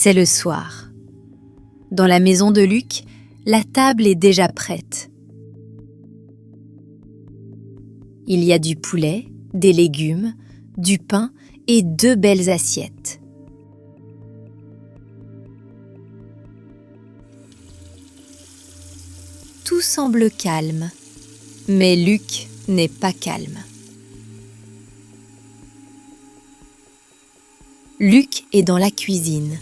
C'est le soir. Dans la maison de Luc, la table est déjà prête. Il y a du poulet, des légumes, du pain et 2 belles assiettes. Tout semble calme, mais Luc n'est pas calme. Luc est dans la cuisine.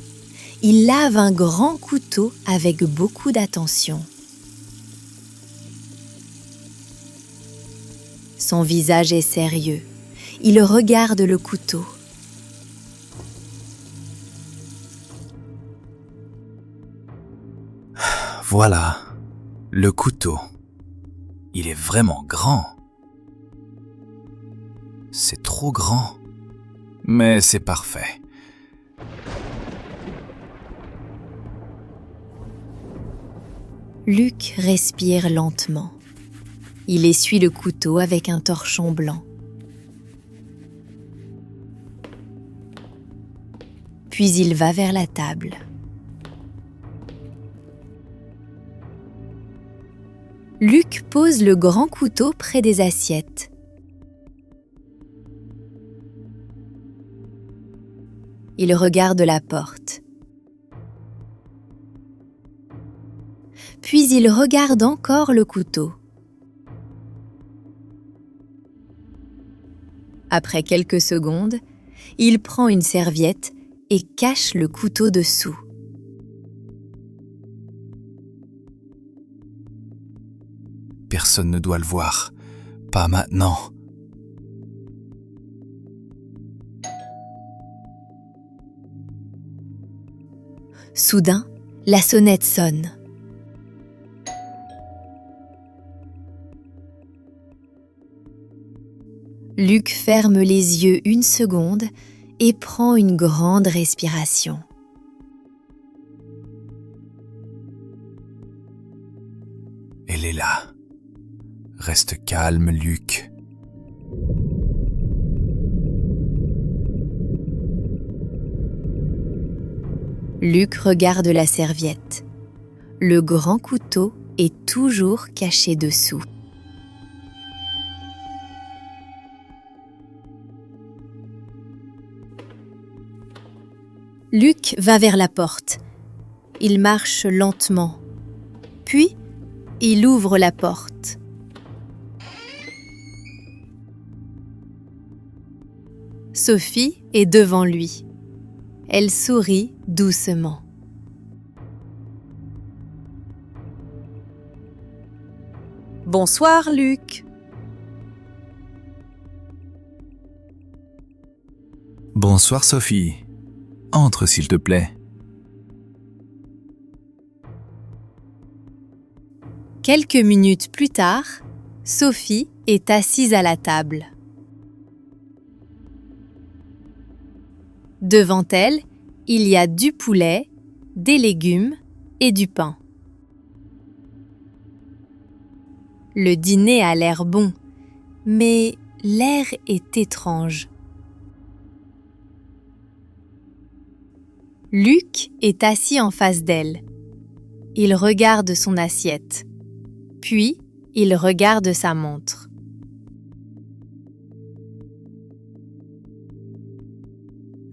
Il lave un grand couteau avec beaucoup d'attention. Son visage est sérieux. Il regarde le couteau. Voilà, le couteau. Il est vraiment grand. C'est trop grand, mais c'est parfait. Luc respire lentement. Il essuie le couteau avec un torchon blanc. Puis il va vers la table. Luc pose le grand couteau près des assiettes. Il regarde la porte. Puis il regarde encore le couteau. Après quelques secondes, il prend une serviette et cache le couteau dessous. Personne ne doit le voir. Pas maintenant. Soudain, la sonnette sonne. Luc ferme les yeux une seconde et prend une grande respiration. Elle est là. Reste calme, Luc. Luc regarde la serviette. Le grand couteau est toujours caché dessous. Luc va vers la porte. Il marche lentement. Puis, il ouvre la porte. Sophie est devant lui. Elle sourit doucement. Bonsoir, Luc. Bonsoir, Sophie. Entre, s'il te plaît. Quelques minutes plus tard, Sophie est assise à la table. Devant elle, il y a du poulet, des légumes et du pain. Le dîner a l'air bon, mais l'air est étrange. Luc est assis en face d'elle. Il regarde son assiette. Puis, il regarde sa montre.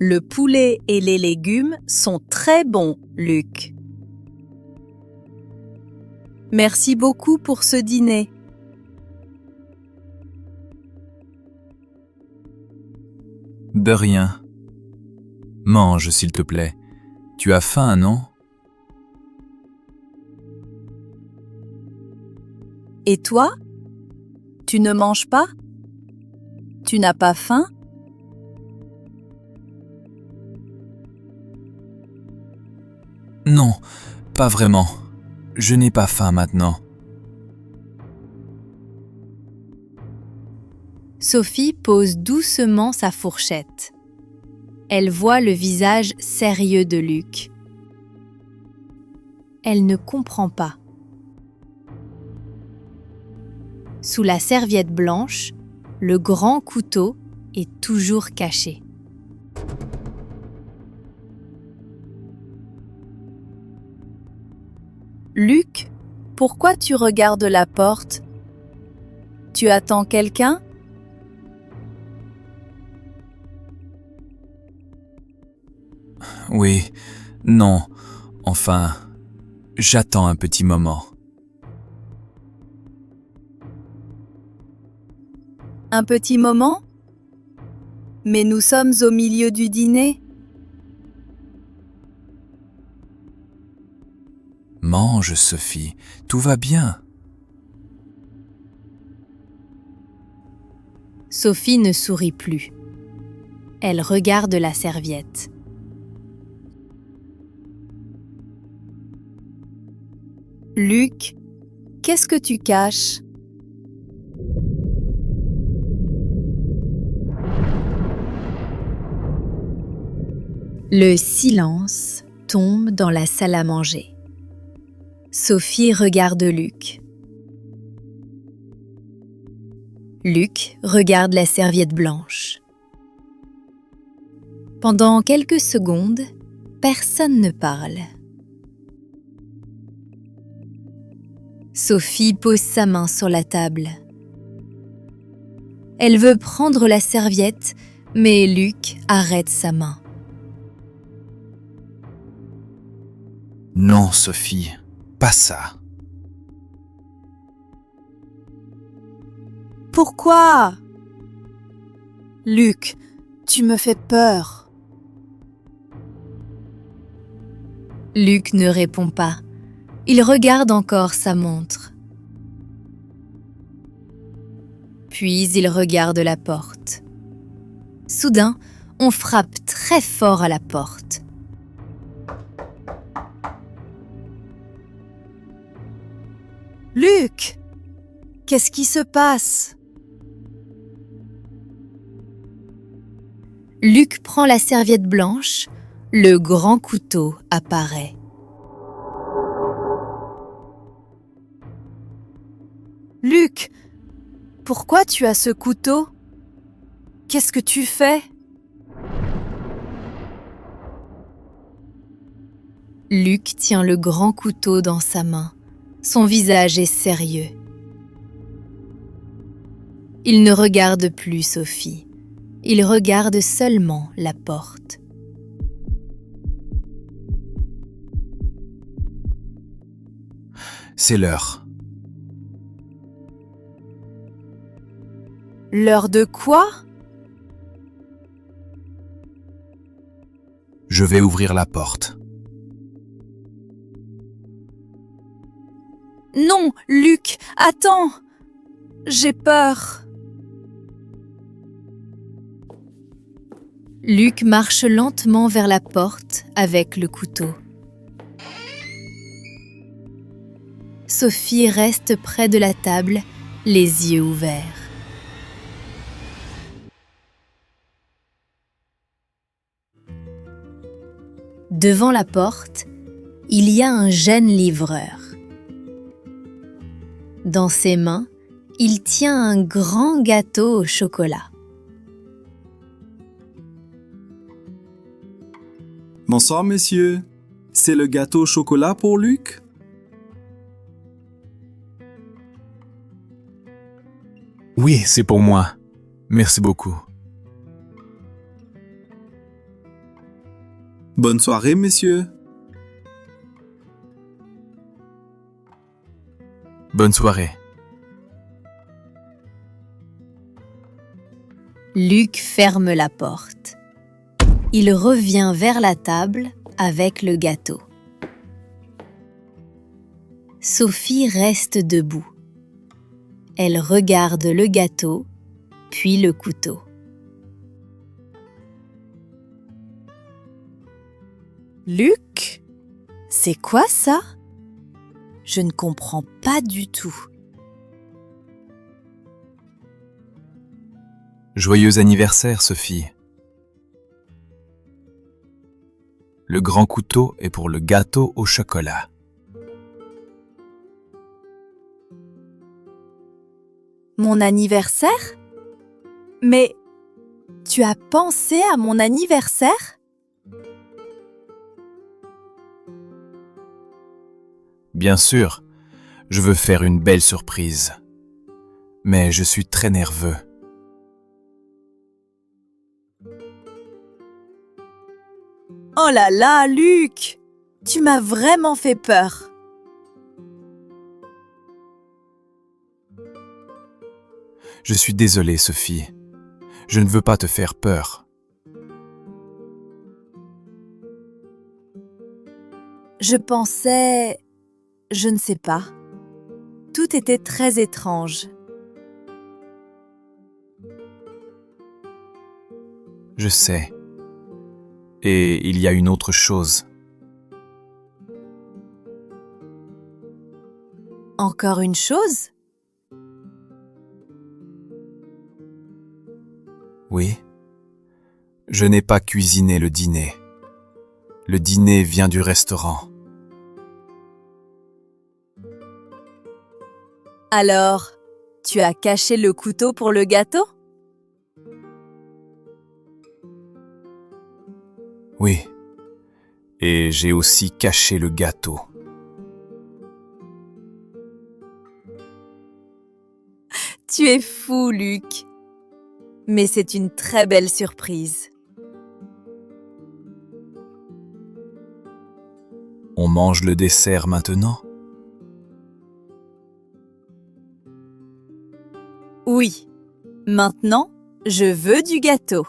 Le poulet et les légumes sont très bons, Luc. Merci beaucoup pour ce dîner. De rien. Mange, s'il te plaît. Tu as faim, non? Et toi? Tu ne manges pas? Tu n'as pas faim? Non, pas vraiment. Je n'ai pas faim maintenant. Sophie pose doucement sa fourchette. Elle voit le visage sérieux de Luc. Elle ne comprend pas. Sous la serviette blanche, le grand couteau est toujours caché. Luc, pourquoi tu regardes la porte? Tu attends quelqu'un? Oui, non, enfin, j'attends un petit moment. Un petit moment? Mais nous sommes au milieu du dîner. Mange, Sophie, tout va bien. Sophie ne sourit plus. Elle regarde la serviette. Luc, qu'est-ce que tu caches? Le silence tombe dans la salle à manger. Sophie regarde Luc. Luc regarde la serviette blanche. Pendant quelques secondes, personne ne parle. Sophie pose sa main sur la table. Elle veut prendre la serviette, mais Luc arrête sa main. Non, Sophie, pas ça. Pourquoi? Luc, tu me fais peur. Luc ne répond pas. Il regarde encore sa montre. Puis il regarde la porte. Soudain, on frappe très fort à la porte. Luc, qu'est-ce qui se passe? Luc prend la serviette blanche. Le grand couteau apparaît. Luc, pourquoi tu as ce couteau? Qu'est-ce que tu fais? Luc tient le grand couteau dans sa main. Son visage est sérieux. Il ne regarde plus Sophie. Il regarde seulement la porte. C'est l'heure. L'heure de quoi? Je vais ouvrir la porte. Non, Luc, attends! J'ai peur. Luc marche lentement vers la porte avec le couteau. Sophie reste près de la table, les yeux ouverts. Devant la porte, il y a un jeune livreur. Dans ses mains, il tient un grand gâteau au chocolat. Bonsoir, monsieur. C'est le gâteau au chocolat pour Luc? Oui, c'est pour moi. Merci beaucoup. Bonne soirée, monsieur. Bonne soirée. Luc ferme la porte. Il revient vers la table avec le gâteau. Sophie reste debout. Elle regarde le gâteau, puis le couteau. Luc, c'est quoi ça? Je ne comprends pas du tout. Joyeux anniversaire, Sophie. Le grand couteau est pour le gâteau au chocolat. Mon anniversaire? Mais tu as pensé à mon anniversaire? Bien sûr, je veux faire une belle surprise. Mais je suis très nerveux. Oh là là, Luc! Tu m'as vraiment fait peur. Je suis désolé, Sophie. Je ne veux pas te faire peur. Je pensais... Je ne sais pas. Tout était très étrange. Je sais. Et il y a une autre chose. Encore une chose? Oui. Je n'ai pas cuisiné le dîner. Le dîner vient du restaurant. Alors, tu as caché le couteau pour le gâteau? Oui. Et j'ai aussi caché le gâteau. Tu es fou, Luc. Mais c'est une très belle surprise. On mange le dessert maintenant? Oui. Maintenant, je veux du gâteau.